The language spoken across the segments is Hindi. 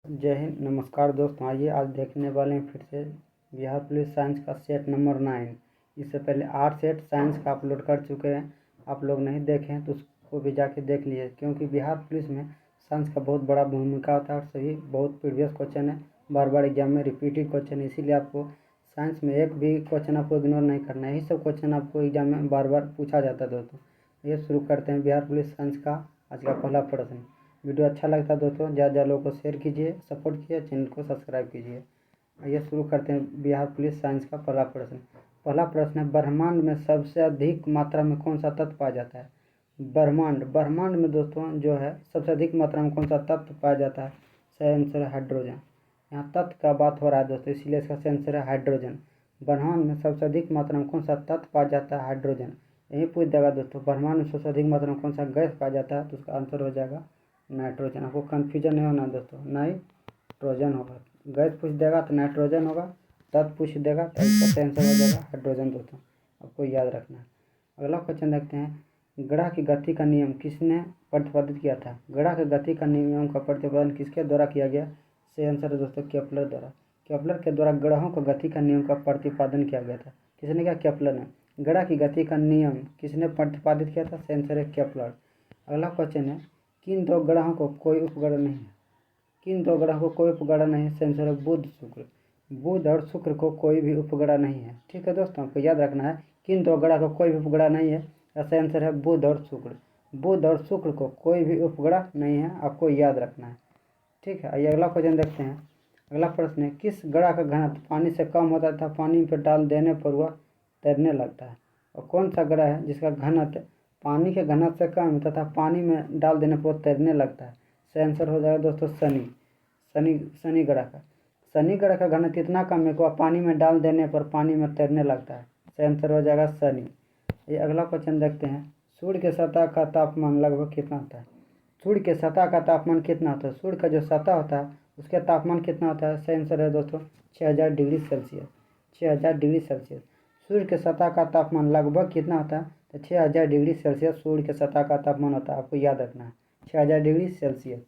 जय हिंद। नमस्कार दोस्तों, आइए आज देखने वाले हैं फिर से बिहार पुलिस साइंस का सेट नंबर 9। इससे पहले 8 सेट साइंस का अपलोड कर चुके हैं। आप लोग नहीं देखे हैं तो उसको भी जाके देख लीजिए, क्योंकि बिहार पुलिस में साइंस का बहुत बड़ा भूमिका होता है और सभी बहुत प्रीवियस क्वेश्चन है, बार बार एग्जाम में रिपीटेड क्वेश्चन है। इसीलिए आपको साइंस में एक भी क्वेश्चन आपको इग्नोर नहीं करना है। यही सब क्वेश्चन आपको एग्जाम में बार बार पूछा जाता है दोस्तों। ये शुरू करते हैं बिहार पुलिस साइंस का आज का पहला प्रश्न। वीडियो अच्छा लगता है दोस्तों, ज़्यादा लोगों को शेयर कीजिए, सपोर्ट कीजिए, चैनल को सब्सक्राइब कीजिए। आइए शुरू करते हैं बिहार पुलिस साइंस का पहला प्रश्न। पहला प्रश्न है, ब्रह्मांड में सबसे अधिक मात्रा में कौन सा तत्व पाया जाता है? ब्रह्मांड में दोस्तों जो है सबसे अधिक मात्रा में कौन सा तत्व पाया जाता है? सही आंसर है हाइड्रोजन। यहाँ तत्व का बात हो रहा है दोस्तों, इसीलिए इसका सही आंसर है हाइड्रोजन। ब्रह्मांड में सबसे अधिक मात्रा में कौन सा तत्व पाया जाता है? हाइड्रोजन। यही पूछ देगा दोस्तों, ब्रह्मांड में सबसे अधिक मात्रा में कौन सा गैस पाया जाता है? तो उसका आंसर हो जाएगा नाइट्रोजन। आपको कन्फ्यूजन नहीं होना दोस्तों, नाइट्रोजन होगा। गैस पूछ देगा तो नाइट्रोजन होगा, तत्व पूछ देगा तो इसका सही आंसर हो जाएगा हाइड्रोजन दोस्तों, आपको याद रखना है। अगला क्वेश्चन देखते हैं, ग्रह की गति का नियम किसने प्रतिपादित किया था? ग्रह की गति का नियम का प्रतिपादन किसके द्वारा किया गया? सही आंसर है दोस्तों केपलर द्वारा। केपलर के द्वारा ग्रहों को गति का नियम का प्रतिपादन किया गया था। किसने किया? केपलर ने। ग्रह की गति का नियम किसने प्रतिपादित किया था? सही आंसर है केपलर। अगला क्वेश्चन है, किन दो ग्रहों को कोई उपग्रह नहीं है? किन दो ग्रहों को कोई उपग्रह नहीं है? सेंसर है बुध शुक्र। बुध और शुक्र को कोई भी उपग्रह नहीं है। ठीक है दोस्तों, आपको याद रखना है किन दो ग्रह को कोई भी उपग्रह नहीं है। ऐसा आंसर है बुध और शुक्र। बुध और शुक्र को कोई भी उपग्रह नहीं है, आपको याद रखना है। ठीक है, आइए अगला क्वेश्चन देखते हैं। अगला प्रश्न है, किस ग्रह का घनत्व पानी से कम होता था पानी पर डाल देने पर वह तैरने लगता है? और कौन सा ग्रह है जिसका घनत्व पानी के घनत्व से कम तथा पानी में डाल देने पर तैरने लगता है? सही आंसर हो जाएगा दोस्तों शनि ग्रह का। शनि ग्रह का घनत्व इतना कम है कि वह पानी में डाल देने पर पानी में तैरने लगता है। सही आंसर हो जाएगा शनि। ये अगला क्वेश्चन देखते हैं, सूर्य के सतह का तापमान लगभग कितना होता है? सूर्य के सतह का तापमान कितना होता है? सूर्य का जो सतह होता है उसका तापमान कितना होता है? सही आंसर है दोस्तों 6000 डिग्री सेल्सियस। 6000 degree Celsius. सूर्य के सतह का तापमान लगभग कितना होता है? तो 6000 डिग्री सेल्सियस सूर्य के सतह का तापमान होता है, आपको याद रखना है 6000 डिग्री सेल्सियस।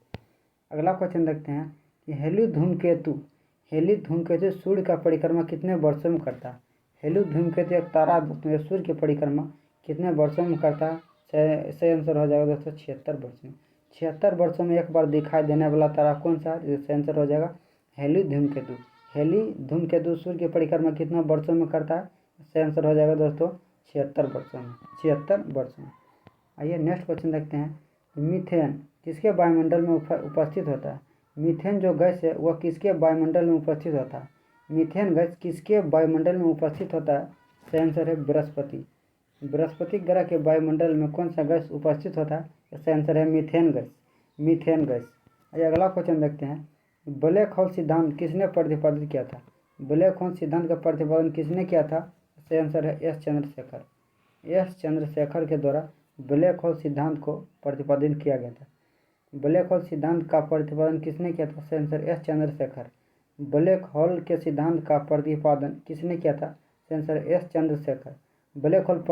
अगला क्वेश्चन देखते हैं कि हेली धूमकेतु सूर्य का परिक्रमा कितने वर्षों में करता है? हेली धूमकेतु एक तारा दोस्तों सूर्य की परिक्रमा कितने वर्षों में करता है? सही आंसर हो जाएगा दोस्तों 76 वर्ष में। 76 वर्षों में एक बार दिखाई देने वाला तारा कौन सा है? सही आंसर हो जाएगा हेली धूमकेतु। हेली धूमकेतु सूर्य की परिक्रमा कितना वर्षों में करता है? सही आंसर हो जाएगा दोस्तों 76 वर्षों में। 76 वर्ष में। आइए नेक्स्ट क्वेश्चन देखते हैं, मीथेन किसके वायुमंडल में उपस्थित होता है? मीथेन जो गैस है वह किसके वायुमंडल में उपस्थित होता है? मीथेन गैस किसके वायुमंडल में उपस्थित होता है? सही आंसर है बृहस्पति। बृहस्पति ग्रह के वायुमंडल में कौन सा गैस उपस्थित होता है? इसका आंसर है मीथेन गैस। Methane gas. आइए अगला क्वेश्चन देखते हैं, ब्लैक होल सिद्धांत किसने प्रतिपादित किया था? ब्लैक होल सिद्धांत का प्रतिपादन किसने किया था? सही आंसर है एस चंद्रशेखर। एस चंद्रशेखर के द्वारा ब्लैक होल सिद्धांत को प्रतिपादित किया गया था। ब्लैक होल सिद्धांत का प्रतिपादन किसने किया था? सही answer S Chandrashekhar. Black hole के सिद्धांत का प्रतिपादन किसने किया था? सही answer S Chandrashekhar. Black hole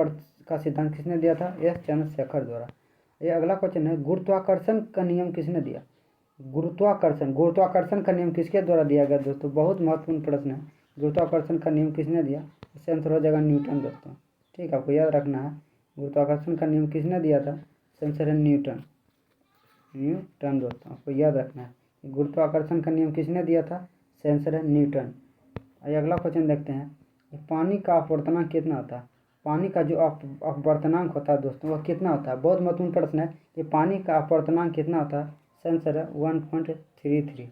का सिद्धांत किसने दिया था? एस चंद्रशेखर द्वारा। ये अगला क्वेश्चन है, गुरुत्वाकर्षण का नियम किसने दिया? गुरुत्वाकर्षण का नियम किसके द्वारा दिया गया दोस्तों? बहुत महत्वपूर्ण प्रश्न है। गुरुत्वाकर्षण का नियम किसने दिया? इसका आंसर हो जाएगा न्यूटन दोस्तों। ठीक है, आपको याद रखना है गुरुत्वाकर्षण का नियम किसने दिया था? इसका आंसर है न्यूटन दोस्तों, आपको याद रखना है गुरुत्वाकर्षण का नियम किसने दिया था? सही आंसर है न्यूटन। आइए अगला क्वेश्चन देखते हैं, पानी का अपवर्तनांक कितना होता है? पानी का जो अपवर्तनांक होता है दोस्तों वह कितना होता है? बहुत महत्वपूर्ण प्रश्न है कि पानी का अपवर्तनांक कितना होता है? सही आंसर है 1.33।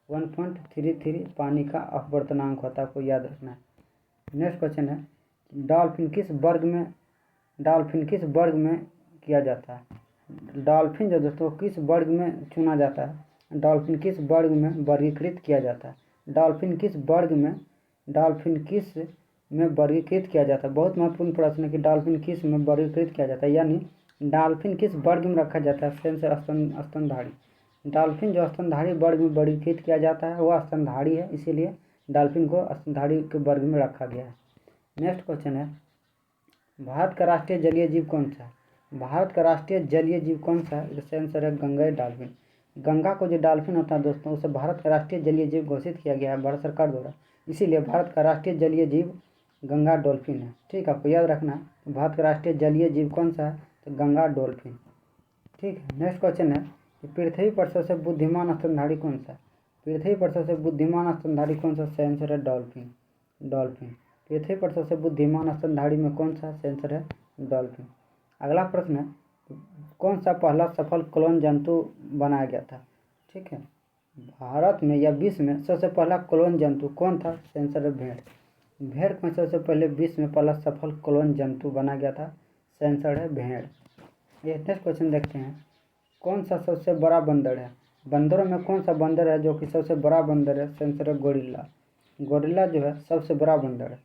1.33 पानी का अपवर्तनांक होता है, आपको याद रखना है। नेक्स्ट क्वेश्चन है, डॉल्फिन किस वर्ग में किया जाता है? डॉल्फिन जो दोस्तों किस वर्ग में चुना जाता है? डॉल्फिन किस वर्ग में वर्गीकृत किया जाता है? डॉल्फिन किस में वर्गीकृत किया जाता है? बहुत महत्वपूर्ण प्रश्न है कि डॉल्फिन किस में वर्गीकृत किया जाता है, यानी डॉल्फिन किस वर्ग में रखा जाता है? सेम से स्तनधारी। डॉल्फिन जो स्तनधारी वर्ग में वर्गीकृत किया जाता है वह स्तनधारी है, इसीलिए डॉल्फिन को स्तनधारी के वर्ग में रखा गया है। नेक्स्ट क्वेश्चन है, भारत का राष्ट्रीय जलीय जीव कौन सा है? भारत का राष्ट्रीय जलीय जीव कौन सा है? इसका आंसर है गंगई डॉल्फिन। गंगा को जो डॉल्फिन होता है दोस्तों, उसे भारत का राष्ट्रीय जलीय जीव घोषित किया गया है भारत सरकार द्वारा। इसीलिए भारत का राष्ट्रीय जलीय जीव गंगा डॉल्फिन है। ठीक है, आपको याद रखना है भारत का राष्ट्रीय जलीय जीव कौन सा है, तो गंगा डॉल्फिन। ठीक है, नेक्स्ट क्वेश्चन है कि पृथ्वी पर सबसे बुद्धिमान स्तनधारी कौन सा है। पृथ्वी पर सबसे बुद्धिमान स्तनधारी कौन सा, आंसर है डॉल्फिन। डॉल्फिन पृथ्वी पर सबसे बुद्धिमान स्तनधारी में कौन सा, आंसर है डॉल्फिन। अगला प्रश्न है कौन सा पहला सफल क्लोन जंतु बनाया गया था। ठीक है, भारत में या विश्व में सबसे पहला क्लोन जंतु कौन था, आंसर है भेड़। भेड़ में सबसे पहले विश्व में पहला सफल क्लोन जंतु बना गया था, आंसर है भेड़। ये नेक्स्ट क्वेश्चन देखते हैं, कौन सा सबसे बड़ा बंदर है। बंदरों में कौन सा बंदर है जो कि सबसे बड़ा बंदर है, आंसर है गोरिल्ला। गोरिल्ला जो है सबसे बड़ा बंदर है।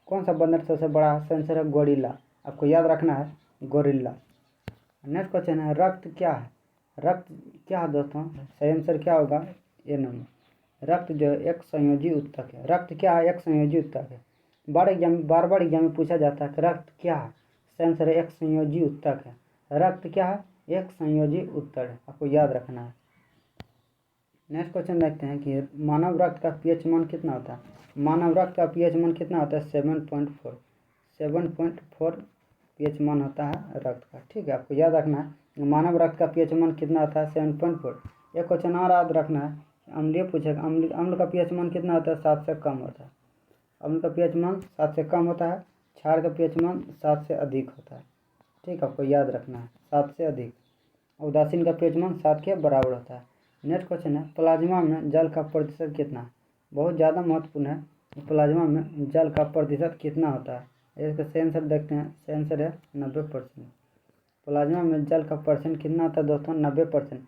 कौन सा बंदर सबसे बड़ा है, आंसर है गोरिल्ला। आपको याद रखना है गोरिल्ला। नेक्स्ट क्वेश्चन है रक्त क्या है। रक्त क्या है दोस्तों, सही आंसर क्या होगा, ए नंबर। रक्त जो है एक संयोजी उत्तक है। रक्त क्या है, एक संयोजी उत्तक है। बार बार एग्जाम में पूछा जाता है कि रक्त क्या है, आंसर है एक संयोजी उत्तक है। रक्त क्या है, एक संयोजी उत्तक है, आपको याद रखना है। नेक्स्ट क्वेश्चन देखते हैं कि मानव रक्त का पीएच मान कितना होता है। मानव रक्त का पीएच मान कितना होता है, 7.4। 7.4 पीएच मान होता है रक्त का। ठीक है, आपको याद रखना है मानव रक्त का पीएच मान कितना होता है, 7.4। एक क्वेश्चन और याद रखना है, अम्लीय पूछेगा, अम्ल का पीएच मान कितना होता है, 7 से कम होता है। अम्ल का पीएच मान 7 से कम होता है। क्षार का पीएच मान 7 से अधिक होता है। ठीक है, आपको याद रखना है 7 से अधिक। उदासीन का पीएच मान 7 के बराबर होता है। नेक्स्ट क्वेश्चन है प्लाज्मा में जल का प्रतिशत कितना है। बहुत ज़्यादा महत्वपूर्ण है, प्लाज्मा में जल का प्रतिशत कितना होता है। इसका सही आंसर देखते हैं, सही आंसर है 90%। प्लाज्मा में जल का परसेंट कितना होता है दोस्तों, 90%।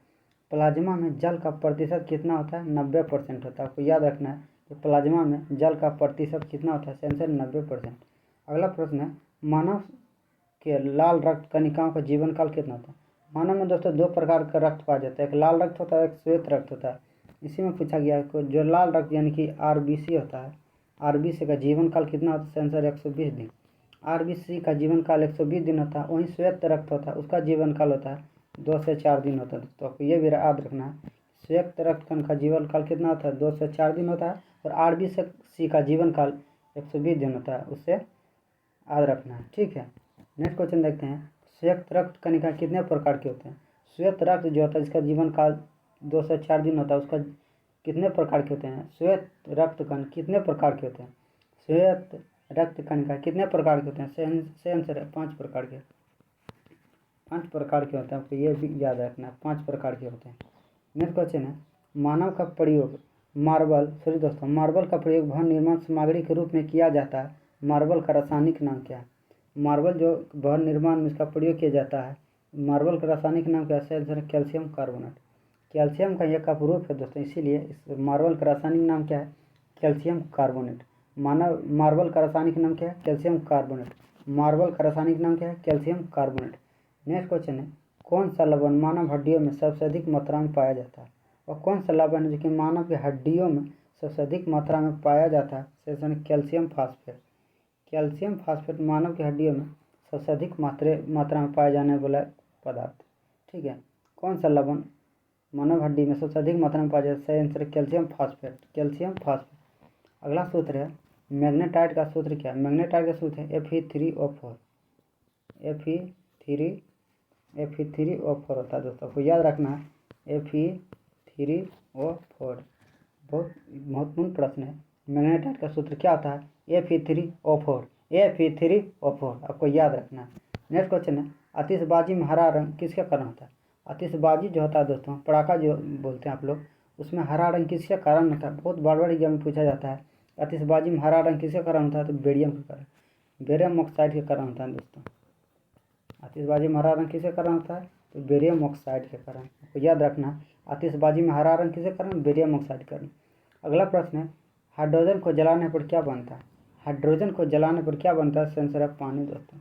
प्लाज्मा में जल का प्रतिशत कितना होता है, 90% होता है। आपको याद रखना है कि प्लाज्मा में जल का प्रतिशत कितना होता है, सही आंसर 90%। अगला प्रश्न है मानव के लाल रक्त कणिकाओं का जीवन काल कितना होता है। मानव में दोस्तों 2 प्रकार का रक्त पाया जाता है, एक लाल रक्त होता है, एक श्वेत रक्त होता है। इसी में पूछा गया है जो लाल रक्त यानी कि आरबीसी होता है, आरबीसी का जीवन काल कितना होता है, आंसर 120 दिन। आरबीसी का जीवन काल 120 दिन होता है। वहीं श्वेत रक्त होता है, उसका जीवन काल होता है 2 से 4 दिन होता है। तो आपको ये भी याद रखना है, श्वेत रक्त कण का जीवन काल कितना होता है, 2 से 4 दिन होता है। और आरबीसी का जीवन काल 120 दिन होता है, उससे याद रखना है। ठीक है, नेक्स्ट क्वेश्चन देखते हैं श्वेत रक्त कणिका कितने प्रकार के होते हैं। श्वेत रक्त जो होता है जिसका जीवन काल 2 से 4 दिन होता है, उसका कितने प्रकार के होते हैं। श्वेत रक्त कण कितने प्रकार के होते हैं। श्वेत रक्त कणिका कितने प्रकार के होते हैं, सही आंसर है 5 प्रकार के। 5 प्रकार के होते हैं, आपको ये भी याद रखना है 5 प्रकार के होते हैं। नेक्स्ट क्वेश्चन है मानव का प्रयोग मार्बल का प्रयोग भवन निर्माण सामग्री के रूप में किया जाता है। मार्बल का रासायनिक नाम क्या है। मार्बल जो भवन निर्माण में इसका प्रयोग किया जाता है, मार्बल का रासायनिक नाम क्या है, आंसर है कैल्शियम कार्बोनेट। कैल्शियम का एक अपरूप है दोस्तों, इसीलिए इस मार्बल का रासायनिक नाम क्या है, कैल्शियम कार्बोनेट। मार्बल का रासायनिक नाम क्या है, कैल्शियम कार्बोनेट। मार्बल का रासायनिक नाम क्या है, कैल्शियम कार्बोनेट। नेक्स्ट क्वेश्चन है कौन सा लवण मानव हड्डियों में सबसे अधिक मात्रा में पाया जाता है। और कौन सा लवण है जो कि मानव की हड्डियों में सबसे अधिक मात्रा में पाया जाता है, कैल्शियम फास्फेट। कैल्शियम फास्फेट मानव की हड्डियों में सबसे अधिक मात्रा में पाए जाने वाला पदार्थ। ठीक है, कौन सा लवण मानव हड्डी में सबसे अधिक मात्रा में पाया जाता है, सही answer calcium phosphate. Calcium phosphate. अगला सूत्र है मैग्नेटाइट का सूत्र क्या है। मैग्नेटाइट का सूत्र है Fe3O4। Fe3O4 होता है दोस्तों, आपको याद रखना है Fe3O4। बहुत महत्वपूर्ण प्रश्न है, मैग्नेटाइट का सूत्र क्या होता है, Fe3O4। आपको याद रखना है। नेक्स्ट क्वेश्चन है आतिशबाजी में हरा रंग किसके कारण होता है। आतिशबाजी जो होता है दोस्तों, पटाखा जो बोलते हैं आप लोग, उसमें हरा रंग किसके कारण होता है, बहुत बार एग्जाम में पूछा जाता है। आतिशबाजी में हरा रंग किसके कारण होता है, तो बेरियम के कारण, बेरियम ऑक्साइड के कारण होता है दोस्तों। आतिशबाजी में हरा रंग किसके कारण होता है, तो बेरियम ऑक्साइड के कारण। आपको याद रखना है आतिशबाजी में हरा रंग किसके कारण, बेरियम ऑक्साइड के कारण। अगला प्रश्न है हाइड्रोजन को जलाने पर क्या बनता है। हाइड्रोजन को जलाने पर क्या बनता है, आंसर है पानी दोस्तों,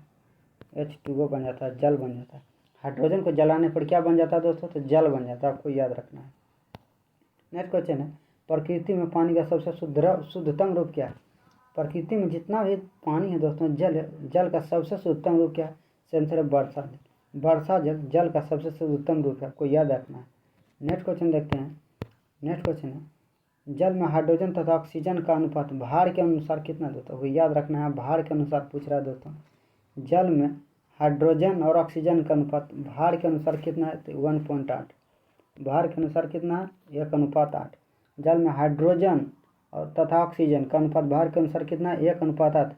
H2O बन जाता है, जल बन जाता है। हाइड्रोजन को जलाने पर क्या बन जाता है दोस्तों, तो जल बन जाता है, आपको याद रखना है। नेक्स्ट क्वेश्चन है प्रकृति में पानी का सबसे शुद्धतम रूप क्या है। प्रकृति में जितना भी पानी है दोस्तों, जल है, जल का सबसे शुद्धतम रूप क्या है, आंसर है वर्षा जल। वर्षा जल जल का सबसे शुद्धतम रूप है, आपको याद रखना है। नेक्स्ट क्वेश्चन देखते हैं। नेक्स्ट क्वेश्चन है जल में हाइड्रोजन तथा ऑक्सीजन का अनुपात भार के अनुसार कितना दोस्तों, वो याद रखना है, भार के अनुसार पूछ रहा है दोस्तों। जल में हाइड्रोजन और ऑक्सीजन का अनुपात भार के अनुसार कितना है, तो 1.8। भार के अनुसार कितना है, 1:8। जल में हाइड्रोजन और तथा ऑक्सीजन का अनुपात भार के अनुसार कितना है, 1:8।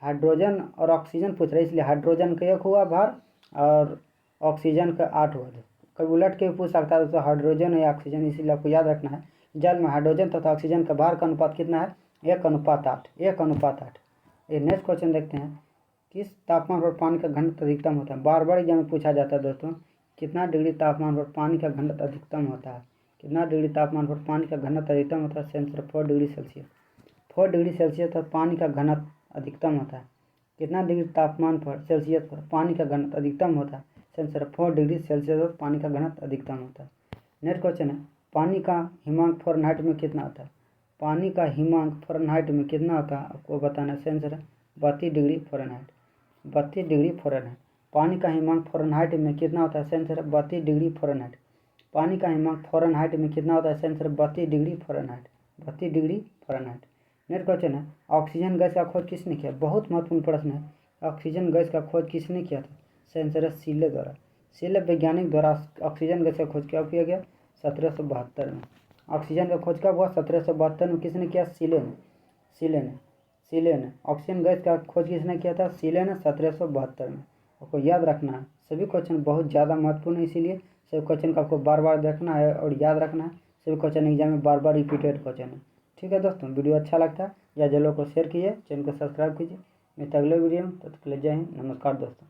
हाइड्रोजन और ऑक्सीजन पूछ रहे इसलिए हाइड्रोजन का 1 हुआ भार और ऑक्सीजन का 8 हुआ। कभी उलट के भी पूछ सकता है तो हाइड्रोजन या ऑक्सीजन, इसीलिए आपको याद रखना है जल में हाइड्रोजन तथा ऑक्सीजन का भार का अनुपात कितना है, 1:8। 1:8। ये नेक्स्ट क्वेश्चन देखते हैं। किस तापमान पर पानी का घनत्व अधिकतम होता है। बार बार एग्जाम में पूछा जाता है दोस्तों, कितना डिग्री तापमान पर पानी का घनत्व अधिकतम होता है। कितना डिग्री तापमान पर पानी का घनत्व अधिकतम होता है, sensor 4 degree Celsius. 4 degree Celsius पर पानी का घनत्व अधिकतम होता है। कितना डिग्री तापमान पर सेल्सियस पर पानी का घनत्व अधिकतम होता है, सेंसर 4 डिग्री सेल्सियस पर पानी का घनत्व अधिकतम होता है। नेक्स्ट क्वेश्चन है पानी का हिमांक फ़ारेनहाइट में कितना होता है। पानी का हिमांक फ़ारेनहाइट में कितना होता है आपको बताना है, sensor 32 degree Fahrenheit. 32 degree Fahrenheit. पानी का हिमांक फ़ारेनहाइट में कितना होता है, सेंसर 32 डिग्री फ़ारेनहाइट। पानी का हिमांक फ़ारेनहाइट में कितना होता है, sensor 32 degree Fahrenheit. 32 degree Fahrenheit. Next question है ऑक्सीजन गैस का खोज किसने किया। बहुत महत्वपूर्ण प्रश्न है। ऑक्सीजन गैस का खोज किसने किया था, सेंसर सीले द्वारा। सीले वैज्ञानिक द्वारा ऑक्सीजन गैस का खोज कब किया गया, 1772 में। ऑक्सीजन का खोज कब हुआ, 1772 में। किसने किया, सीले ने। सीले ने ऑक्सीजन गैस का खोज किसने किया था, सीले ने, 1772 में। आपको याद रखना है, सभी क्वेश्चन बहुत ज़्यादा महत्वपूर्ण है, इसीलिए सभी क्वेश्चन को आपको बार बार देखना है और याद रखना है। सभी क्वेश्चन एग्जाम में बार बार रिपीटेड क्वेश्चन है। ठीक है दोस्तों, वीडियो अच्छा लगता है या जो लोग को शेयर कीजिए, चैनल को सब्सक्राइब कीजिए। मिलते अगले वीडियो में, तब तक के लिए जय हिंद, नमस्कार दोस्तों।